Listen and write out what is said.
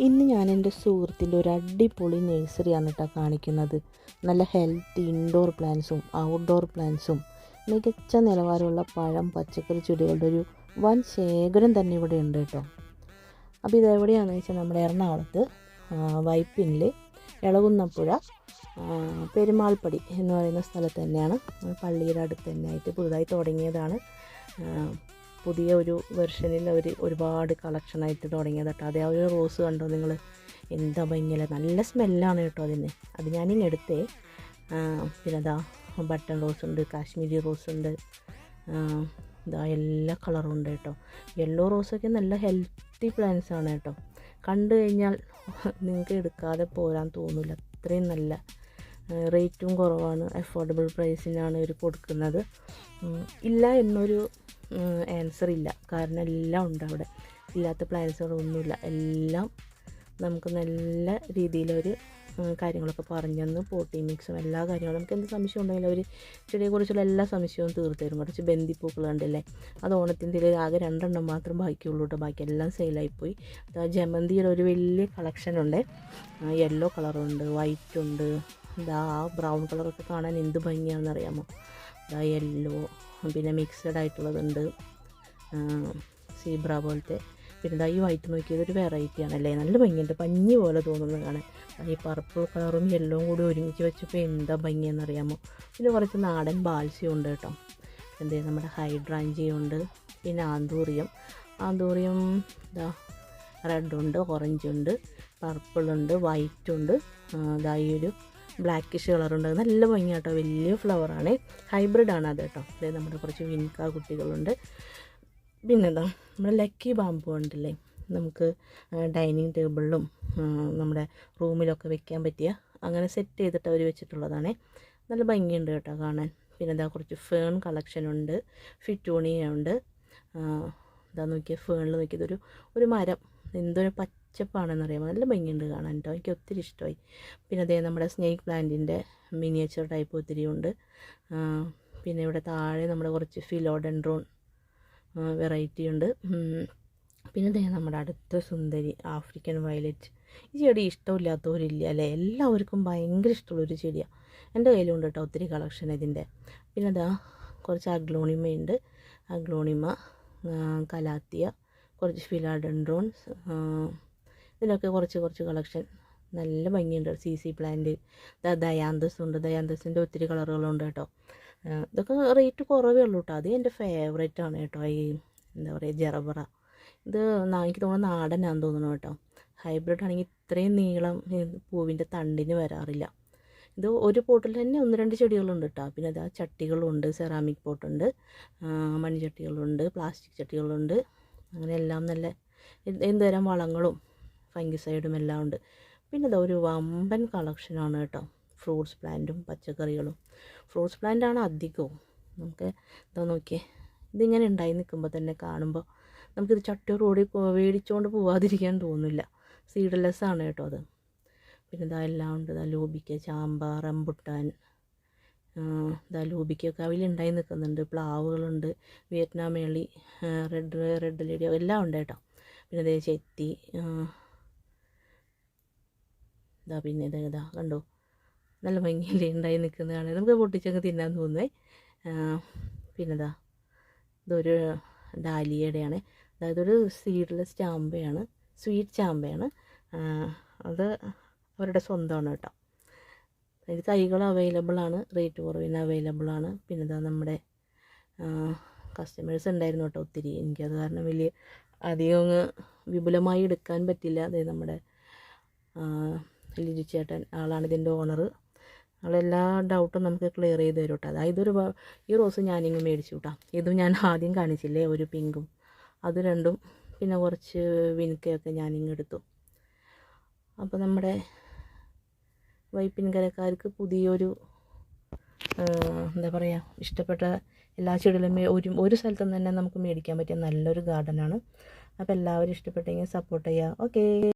ഇന്ന് ഞാൻ എൻ്റെ സുഹൃത്തിൻ്റെ ഒരു അടിപൊളി നഴ്സറിയാണ് കേട്ടോ കാണിക്കുന്നത്. നല്ല ഹെൽത്തി ഇൻഡോർ പ്ലാന്റ്സും ഔട്ട്ഡോർ പ്ലാന്റ്സും മികച്ച നിലവാരമുള്ള പഴം പച്ചക്കറി ചെടികളുടെ ഒരു വൻ ശേഖരം തന്നെ ഇവിടെ ഉണ്ട് കേട്ടോ. അപ്പോൾ ഇതെവിടെയാണെന്ന് വെച്ചാൽ നമ്മുടെ എറണാകുളത്ത് വൈപ്പിനിൽ ഇളകുന്നപ്പുഴ പെരുമാൾപ്പടി എന്ന് പറയുന്ന സ്ഥലത്ത് തന്നെയാണ്. പള്ളിയുടെ അടുത്ത് തന്നെയായിട്ട് പുതുതായി തുടങ്ങിയതാണ്. പുതിയ ഒരു വെർഷനിൽ അവർ ഒരുപാട് കളക്ഷനായിട്ട് തുടങ്ങിയത് കേട്ടോ. അതേ ഒരു റോസ് കണ്ടോ നിങ്ങൾ, എന്താ ഭംഗിയില്ല, നല്ല സ്മെല്ലാണ് കേട്ടോ അതിന്. അത് ഞാനിങ്ങ് എടുത്തേ. പിന്നെ അതാ ബട്ടൺ റോസ് ഉണ്ട്, കാശ്മീരി റോസ് ഉണ്ട്, ഇതാ എല്ലാ കളറും ഉണ്ട് കേട്ടോ. യെല്ലോ റോസൊക്കെ നല്ല ഹെൽത്തി പ്ലാന്റ്സ് ആണ് കേട്ടോ. കണ്ടു കഴിഞ്ഞാൽ നിങ്ങൾക്ക് എടുക്കാതെ പോരാൻ തോന്നില്ല, അത്രയും നല്ല റേറ്റും കുറവാണ്. അഫോർഡബിൾ പ്രൈസിനാണ് ഇവർ കൊടുക്കുന്നത്. ഇല്ല എന്നൊരു ആൻസർ ഇല്ല, കാരണം എല്ലാം ഉണ്ട് അവിടെ. ഇല്ലാത്ത പ്ലാൻസുകളൊന്നുമില്ല, എല്ലാം നമുക്ക് നല്ല രീതിയിലൊരു കാര്യങ്ങളൊക്കെ പറഞ്ഞു തന്നു. പോട്ടിംഗ് മിക്സും എല്ലാ കാര്യങ്ങളും നമുക്ക് എന്ത് സംശയം ഉണ്ടെങ്കിലും അവർ ചെടിയെക്കുറിച്ചുള്ള എല്ലാ സംശയവും തീർത്തു തരും. കുറച്ച് ബന്ദിപ്പൂക്കൾ കണ്ടില്ലേ, അത് ഓണത്തിൻ്റെ ആകെ 2 എണ്ണം മാത്രം ബാക്കിയുള്ളൂ കേട്ടോ, ബാക്കിയെല്ലാം സെയിലായിപ്പോയി. ജമന്തിയുടെ ഒരു വലിയ കളക്ഷനുണ്ട്. യെല്ലോ കളറുണ്ട്, വൈറ്റ് ഉണ്ട്, ഇതാ ബ്രൗൺ കളറൊക്കെ കാണാൻ എന്ത് ഭംഗിയാണെന്ന് അറിയാമോ. ഇതാ യെല്ലോ, പിന്നെ മിക്സഡ് ആയിട്ടുള്ളതുണ്ട്, സീബ്ര പോലത്തെ. പിന്നെ ഇതാ ഈ വൈറ്റ് നോക്കിയത് ഒരു വെറൈറ്റി ആണല്ലേ, നല്ല ഭംഗിയുണ്ട്, പഞ്ഞി പോലെ തോന്നുന്നത് കാണാൻ. ഈ പർപ്പിൾ കളറും യെല്ലോവും കൂടി ഒരുമിച്ച് വെച്ചപ്പോൾ എന്താ ഭംഗിയെന്നറിയാമോ. പിന്നെ കുറച്ച് നാടൻ ബാൽസ്യം ഉണ്ട് കേട്ടോ. എന്തേ നമ്മുടെ ഹൈഡ്രാഞ്ചിയ ഉണ്ട്, പിന്നെ ആന്തൂറിയം ഇതാ റെഡുണ്ട്, ഓറഞ്ചുണ്ട്, പർപ്പിളുണ്ട്, വൈറ്റുണ്ട്, ഇതാ ഈ ഒരു ബ്ലാക്കിഷ് കളറുണ്ട്. നല്ല ഭംഗിയാട്ടോ, വലിയ ഫ്ലവറാണ്, ഹൈബ്രിഡാണ് അത് കേട്ടോ. അതായത് നമ്മുടെ കുറച്ച് വിൻക കുട്ടികളുണ്ട്. പിന്നെന്താ നമ്മുടെ ലക്കി ബാമ്പു ഉണ്ടല്ലേ, നമുക്ക് ഡൈനിങ് ടേബിളിലും നമ്മുടെ റൂമിലൊക്കെ വെക്കാൻ പറ്റിയ അങ്ങനെ സെറ്റ് ചെയ്തിട്ട് അവർ വെച്ചിട്ടുള്ളതാണ്. നല്ല ഭംഗിയുണ്ട് കേട്ടോ കാണാൻ. പിന്നെ ഇതാ കുറച്ച് ഫേൺ കളക്ഷനുണ്ട്, ഫിറ്റോണിയ ഉണ്ട്. ഇതാ നോക്കിയാൽ ഫേണിൽ നോക്കിയത് ഒരു മരം, എന്തൊരു പച്ചപ്പാണെന്നറിയാമോ, നല്ല ഭംഗിയുണ്ട് കാണാൻ കേട്ടോ, എനിക്ക് ഒത്തിരി ഇഷ്ടമായി. പിന്നെ അതേ നമ്മുടെ സ്നേക്ക് പ്ലാന്റിൻ്റെ മിനിയേച്ചർ ടൈപ്പ് ഒത്തിരി ഉണ്ട്. പിന്നെ ഇവിടെ താഴെ നമ്മുടെ കുറച്ച് ഫിലോഡെൻഡ്രോൺ വെറൈറ്റി ഉണ്ട്. പിന്നെ അതേ നമ്മുടെ അടുത്ത സുന്ദരി ആഫ്രിക്കൻ വയലറ്റ്. ഈ ചെടി ഇഷ്ടമില്ലാത്തവരില്ല അല്ലേ, എല്ലാവർക്കും ഭയങ്കര ഇഷ്ടമുള്ളൊരു ചെടിയാണ്. എൻ്റെ കയ്യിലുണ്ട് കേട്ടോ ഒത്തിരി കളക്ഷൻ ഇതിൻ്റെ. പിന്നെ അതാ കുറച്ച് അഗ്ലോണിമയുണ്ട്, കലാത്തിയ, കുറച്ച് ഫിലോഡെൻഡ്രോൺസ്, ഇതിനൊക്കെ കുറച്ച് കളക്ഷൻ. നല്ല ഭംഗിയുണ്ട്. CC പ്ലാന്റ്, ദയാന്തസ് ഉണ്ട്, ദയാന്തസിൻ്റെ ഒത്തിരി കളറുകളുണ്ട് കേട്ടോ. ഇതൊക്കെ റേറ്റ് കുറവേ ഉള്ളൂ കേട്ടോ. അത് എൻ്റെ ഫേവറേറ്റ് ആണ് കേട്ടോ. ഈ എന്താ പറയുക ജറബറ, ഇത് എനിക്ക് തോന്നുന്നു നാടനാണെന്ന് തോന്നുന്നു കേട്ടോ. ഹൈബ്രിഡ് ആണെങ്കിൽ ഇത്രയും നീളം പൂവിൻ്റെ തണ്ടിന് വരാറില്ല. ഇത് ഒരു പോട്ടിൽ തന്നെ 1-2 ചെടികളുണ്ട് കേട്ടോ. പിന്നെ അതാ ചട്ടികളുണ്ട്, സെറാമിക് പോട്ടുണ്ട്, മൺചട്ടികളുണ്ട്, പ്ലാസ്റ്റിക് ചട്ടികളുണ്ട്, അങ്ങനെ എല്ലാം നല്ല എന്തുതരം വളങ്ങളും ഫംഗിസൈഡും എല്ലാം ഉണ്ട്. പിന്നെ ഇതാ ഒരു വമ്പൻ കളക്ഷനാണ് കേട്ടോ, ഫ്രൂട്ട്സ് പ്ലാന്റും പച്ചക്കറികളും. ഫ്രൂട്ട്സ് പ്ലാന്റാണ് അധികവും. നമുക്ക് ഇതാ നോക്കിയേ, ഇതിങ്ങനെ ഉണ്ടായി നിൽക്കുമ്പോൾ തന്നെ കാണുമ്പോൾ നമുക്കിത് ചട്ടിയോടുകൂടി മേടിച്ചുകൊണ്ട് പോവാതിരിക്കാൻ തോന്നില്ല. സീഡ്ലെസ് ആണ് കേട്ടോ അത്. പിന്നെ ഇതാ എല്ലാം ഉണ്ട്, ഇതാ ലൂബിക്ക, ചാമ്പ, റംബുട്ടാൻ, ഇതാ ലൂബിക്കൊക്കെ അവയിലുണ്ടായി നിൽക്കുന്നുണ്ട്. പ്ലാവുകളുണ്ട്, വിയറ്റ്നാം മേളി, റെഡ് ലേഡി എല്ലാം ഉണ്ട് കേട്ടോ. പിന്നെ ഇതേ ചെത്തി, ഇതാ പിന്നെ ഇതാ കണ്ടോ, നല്ല ഭംഗിയില്ലേ ഉണ്ടായി നിൽക്കുന്നതാണ്, നമുക്ക് പൊട്ടിച്ചൊക്കെ തിന്നാൻ തോന്നുന്നേ. പിന്നെ ഇതൊരു ഡാലിയയുടെയാണ്, അതായത് ഒരു സീഡ്ലെസ് ചാമ്പയാണ്, സ്വീറ്റ് ചാമ്പയാണ്. അത് അവരുടെ സ്വന്തമാണ് കേട്ടോ. അതിന് തൈകൾ അവൈലബിൾ ആണ്, റേറ്റ് കുറവിന് അവൈലബിൾ ആണ്. പിന്നെ ഇതാ നമ്മുടെ കസ്റ്റമേഴ്സ് ഉണ്ടായിരുന്നു കേട്ടോ ഒത്തിരി. എനിക്കത് കാരണം വലിയ അധികം അങ്ങ് വിപുലമായി എടുക്കാൻ പറ്റില്ല. അതായത് നമ്മുടെ ലിജു ചേട്ടൻ, ആളാണ് ഇതിൻ്റെ ഓണർ, ആളെല്ലാ ഡൗട്ടും നമുക്ക് ക്ലിയർ ചെയ്ത് തരും കേട്ടോ. അതായത് ഈ റോസ് ഞാനിങ്ങ് മേടിച്ചു കേട്ടോ. ഇതും ഞാൻ ആദ്യം കാണിച്ചില്ലേ, ഒരു പിങ്കും, അത് രണ്ടും, പിന്നെ കുറച്ച് വിൻകയൊക്കെ ഞാനിങ്ങ് എടുത്തു. അപ്പോൾ നമ്മുടെ വൈപ്പിൻകരക്കാർക്ക് പുതിയൊരു എന്താ പറയുക, ഇഷ്ടപ്പെട്ട എല്ലാ ചെടികളും ഒരു സ്ഥലത്തു നിന്ന് തന്നെ നമുക്ക് മേടിക്കാൻ പറ്റിയ നല്ലൊരു ഗാർഡനാണ്. അപ്പോൾ എല്ലാവരും ഇഷ്ടപ്പെട്ടെങ്കിൽ സപ്പോർട്ട് ചെയ്യുക. ഓക്കേ.